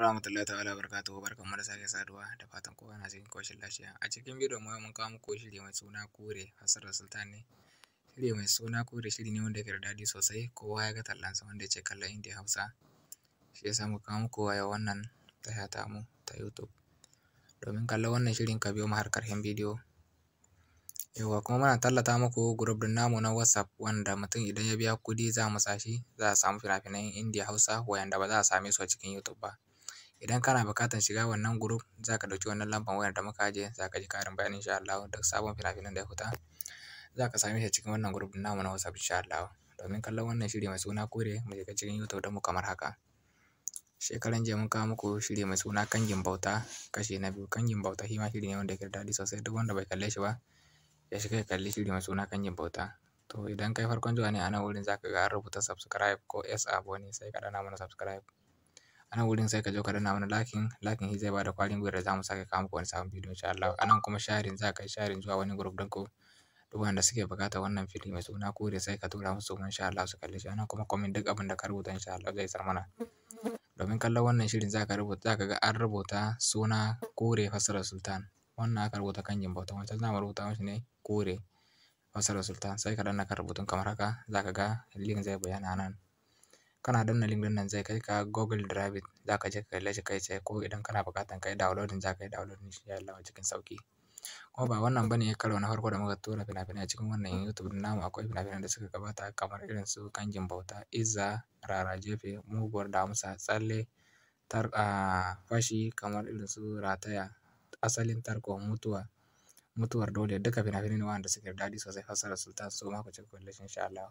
Rahmatullahi ta'ala barakatuhu, barkanmu da sake saduwa da fatan kowa na cikin koshin lafiya. A cikin bidiyon mu mun kawo muku shiri mai suna Kure fassarar Sultan ne. Shiri mai suna Kure shiri ne wanda yake da daɗi sosai, kowa ya ga tallansa wanda yake kallon Indiya Hausa. Shi yasa muka kawo muku a yau wannan tasha tamu ta YouTube. Domin kallon wannan shirin ka biyo mu har ƙarshen bidiyo. Yauwa kuma muna tallata muku group din namu na WhatsApp wanda mutum idan ya biya kuɗi za mu sa shi, za a samu fina-finan Indiya Hausa wayanda ba za a same su a cikin YouTube ba. Idan kana buƙatar shiga wannan group za ka ɗauki wannan lambar wayar da muka ajiye, za ka ji ƙarin bayani insha Allah. Duk sabon fina-finan da ya fita za ka same shi cikin wannan group din namu na WhatsApp insha Allah. Domin kallon wannan shiri mai suna Kure mu shiga cikin YouTube don mu kamar haka. Shekaran jiya mun kawo muku shiri mai suna Kangin Bauta kashi na biyu. Kangin Bauta shi ma shiri ne wanda yake da daɗi sosai, duk wanda bai kalle shi ba ya shiga ya kalli shiri mai suna Kangin Bauta. To idan kai farkon zuwa ne a nan wurin za ka ga an rubuta subscribe ko yes abone, sai ka danna mana subscribe. A nan wurin sai ka zo ka danna mana lakin shi zai bada kwarin gwiwar da za mu sake kawo muku wani sabon bidiyo insha Allah. A nan kuma sharing za ka yi sharing zuwa wani group ɗinku, duk wanda suke buƙatar wannan fili mai suna Kure sai ka tura musu insha Allah su kalle shi. A nan kuma comment duk abin da ka rubuta insha Allah zai isar mana. Domin kallon wannan shirin za ka ga an rubuta suna Kure fassarar Sultan. Wannan aka rubuta Kangin Bauta, wancan za mu rubuta mashi ne Kure fassarar Sultan. Sai ka danna kan rubutun kamar haka, za ka ga link zai bayyana nan. Kana danna link din nan zai kai ka Google Drive, za ka je ka kalle shi kai tsaye, ko idan kana buƙatar kai downloading za ka yi downloading insha Allah cikin sauƙi. Kuma ba wannan bane karo na farko da muka tura fina-finai a cikin wannan YouTube din namu. Akwai fina-finan da suka gabata kamar irin su Kangin Bauta, Izza, Rara Jefe, Muguwar Damusa, Tsalle, Fashi, kamar irin su Rataya, Asalin Tarko, Mutuwar Dole. Duka fina-finai ne wanda suke da daɗi sosai fassarar Sultan, su ma ku ci kalle shi insha Allah.